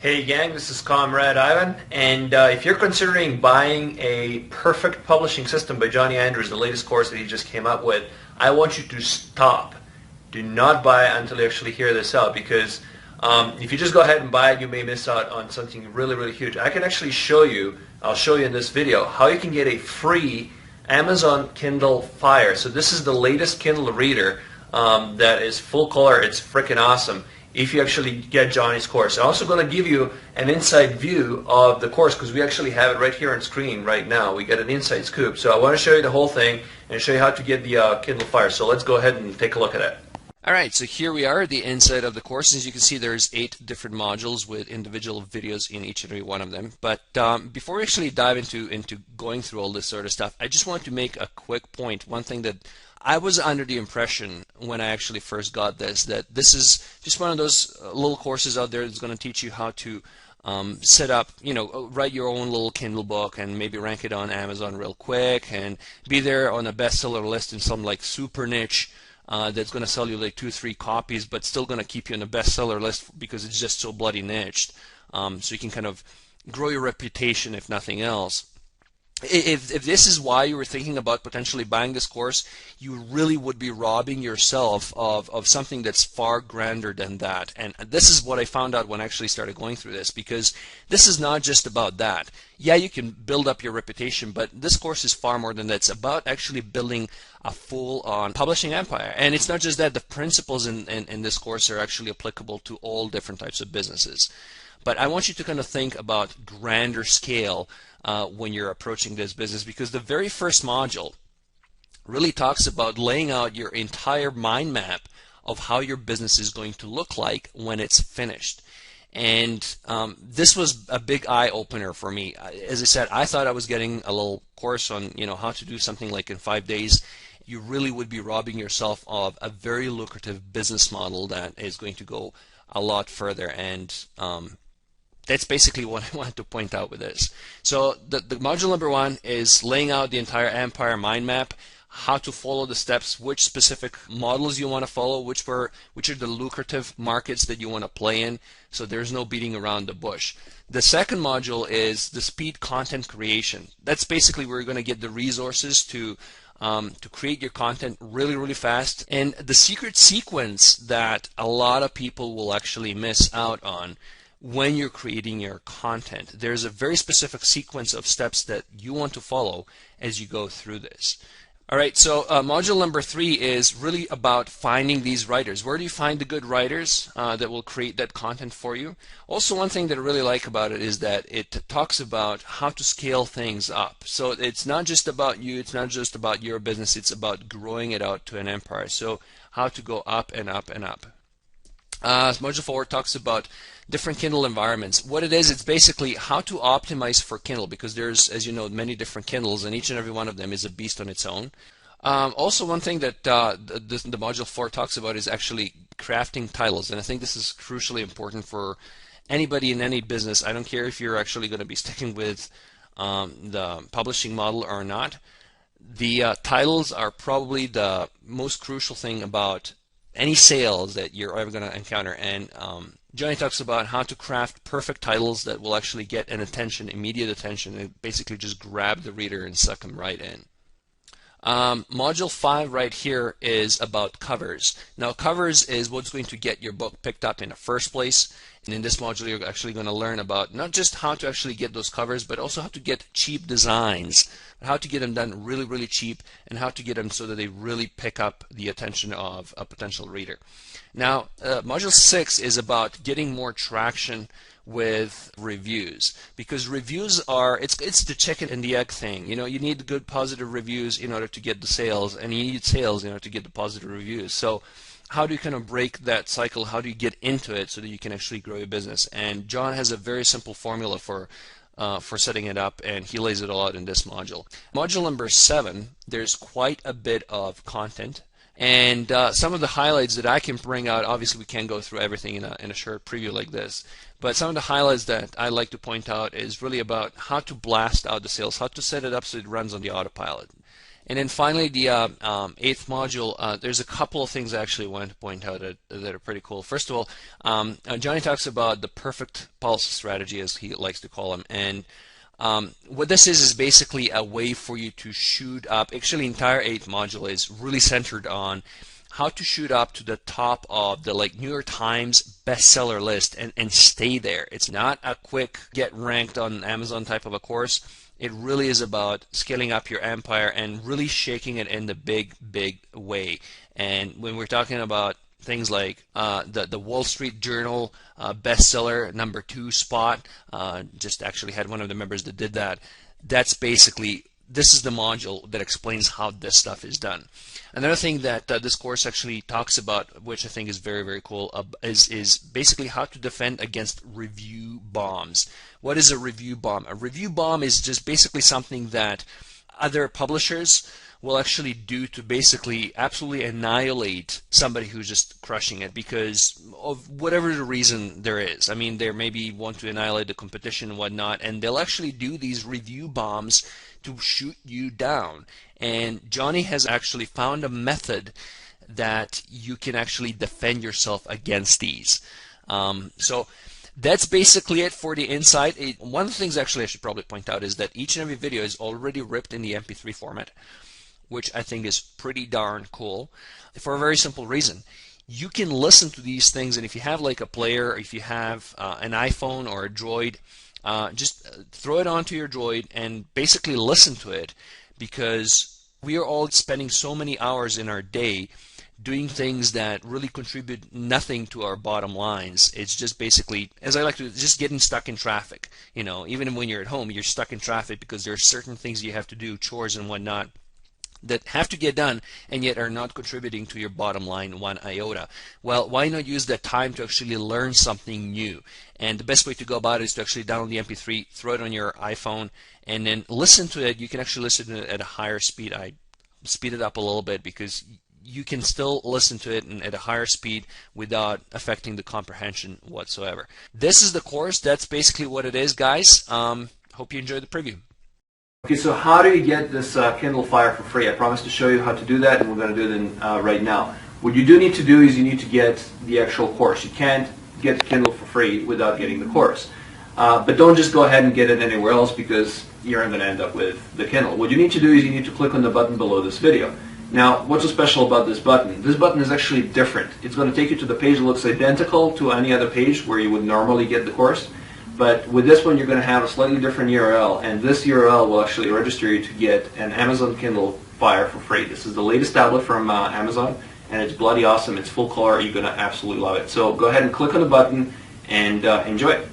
Hey gang, this is Comrade Ivan, and if you're considering buying a perfect publishing system by Johnny Andrews, the latest course that he just came up with, I want you to stop. Do not buy it until you actually hear this out, because if you just go ahead and buy it, you may miss out on something really, really huge. I can actually show you, I'll show you in this video, how you can get a free Amazon Kindle Fire. So this is the latest Kindle reader that is full color. It's freaking awesome if you actually get Johnny's course. I'm also going to give you an inside view of the course because we actually have it right here on screen right now. We get an inside scoop. So I want to show you the whole thing and show you how to get the Kindle Fire. So let's go ahead and take a look at it. Alright, so here we are, the inside of the course. As you can see, there's 8 different modules with individual videos in each and every one of them. But before we actually dive into going through all this sort of stuff, I just want to make a quick point. One thing that I was under the impression when I actually first got this, that this is just one of those little courses out there that's going to teach you how to set up, write your own little Kindle book and maybe rank it on Amazon real quick and be there on a bestseller list in some like super niche that's going to sell you like 2-3 copies, but still going to keep you on the bestseller list because it's just so bloody niched. So you can kind of grow your reputation, if nothing else. If this is why you were thinking about potentially buying this course, you really would be robbing yourself of something that's far grander than that. And this is what I found out when I actually started going through this, because this is not just about that. Yeah, you can build up your reputation, but this course is far more than that. It's about actually building a full-on publishing empire. And it's not just that. The principles in this course are actually applicable to all different types of businesses. But I want you to kind of think about grander scale when you're approaching this business, because the very first module really talks about laying out your entire mind map of how your business is going to look like when it's finished. And this was a big eye-opener for me. As I said, I thought I was getting a little course on how to do something like in 5 days. You really would be robbing yourself of a very lucrative business model that is going to go a lot further. And that's basically what I wanted to point out with this. So the module number 1 is laying out the entire empire mind map, how to follow the steps, which specific models you want to follow, which are the lucrative markets that you want to play in, so there's no beating around the bush. The second module is the speed content creation. That's basically where you're going to get the resources to create your content really, really fast. And the secret sequence that a lot of people will actually miss out on when you're creating your content. There's a very specific sequence of steps that you want to follow as you go through this. Alright, so module number 3 is really about finding these writers. Where do you find the good writers that will create that content for you? Also, one thing that I really like about it is that it talks about how to scale things up. So it's not just about you, it's not just about your business, it's about growing it out to an empire. So how to go up and up and up. Module 4 talks about different Kindle environments. What it is, it's basically how to optimize for Kindle, because there's, as you know, many different Kindles, and each and every one of them is a beast on its own. Also, one thing that the Module 4 talks about is actually crafting titles, and I think this is crucially important for anybody in any business. I don't care if you're actually going to be sticking with the publishing model or not. The titles are probably the most crucial thing about any sales that you're ever going to encounter. And Johnny talks about how to craft perfect titles that will actually get an attention, immediate attention, and basically just grab the reader and suck them right in. Module 5 right here is about covers. Now, covers is what's going to get your book picked up in the first place. And in this module, you're actually going to learn about not just how to actually get those covers, but also how to get cheap designs, how to get them done really, really cheap, and how to get them so that they really pick up the attention of a potential reader. Now, module 6 is about getting more traction with reviews, because reviews are, it's the chicken and the egg thing. You need good positive reviews in order to get the sales, and you need sales in order to get the positive reviews. So how do you kind of break that cycle? How do you get into it so that you can actually grow your business? And John has a very simple formula for setting it up, and he lays it all out in this module. Module number 7, there's quite a bit of content. And some of the highlights that I can bring out, obviously we can't go through everything in a short preview like this, but some of the highlights that I like to point out is really about how to blast out the sales, how to set it up so it runs on the autopilot. And then finally, the eighth module, there's a couple of things I actually wanted to point out that are pretty cool. First of all, Johnny talks about the perfect policy strategy, as he likes to call them. And what this is basically a way for you to shoot up. Actually, the entire eighth module is really centered on how to shoot up to the top of the New York Times bestseller list and stay there. It's not a quick get ranked on Amazon type of a course. It really is about scaling up your empire and really shaking it in the big way. And when we're talking about things like the Wall Street Journal bestseller #2 spot, just actually had one of the members that did that. That's basically, this is the module that explains how this stuff is done. Another thing that this course actually talks about, which I think is very cool, is basically how to defend against review bombs. What is a review bomb? A review bomb is just basically something that other publishers will actually do to basically absolutely annihilate somebody who's just crushing it because of whatever the reason there is. I mean, they maybe want to annihilate the competition and whatnot, and they'll actually do these review bombs to shoot you down. And Johnny has actually found a method that you can actually defend yourself against these. So that's basically it for the insight. One of the things actually I should probably point out is that each and every video is already ripped in the MP3 format, which I think is pretty darn cool for a very simple reason. You can listen to these things, and if you have like a player, or if you have an iPhone or a Droid, just throw it onto your Droid and basically listen to it, because we are all spending so many hours in our day doing things that really contribute nothing to our bottom lines. It's just basically, as I like to, just getting stuck in traffic. You know, even when you're at home, you're stuck in traffic because there are certain things you have to do, chores and whatnot, that have to get done and yet are not contributing to your bottom line one iota. Well, why not use that time to actually learn something new? And the best way to go about it is to actually download the MP3, throw it on your iPhone, and then listen to it. You can actually listen to it at a higher speed. I speed it up a little bit because you can still listen to it at a higher speed without affecting the comprehension whatsoever. This is the course. That's basically what it is, guys. Hope you enjoyed the preview. Okay, so how do you get this Kindle Fire for free? I promised to show you how to do that, and we're going to do it right now. What you do need to do is you need to get the actual course. You can't get the Kindle for free without getting the course. But don't just go ahead and get it anywhere else, because you're going to end up with the Kindle. What you need to do is you need to click on the button below this video. Now, what's so special about this button? This button is actually different. It's going to take you to the page that looks identical to any other page where you would normally get the course. But with this one, you're going to have a slightly different URL, and this URL will actually register you to get an Amazon Kindle Fire for free. This is the latest tablet from Amazon, and it's bloody awesome. It's full color. You're going to absolutely love it. So go ahead and click on the button and enjoy it.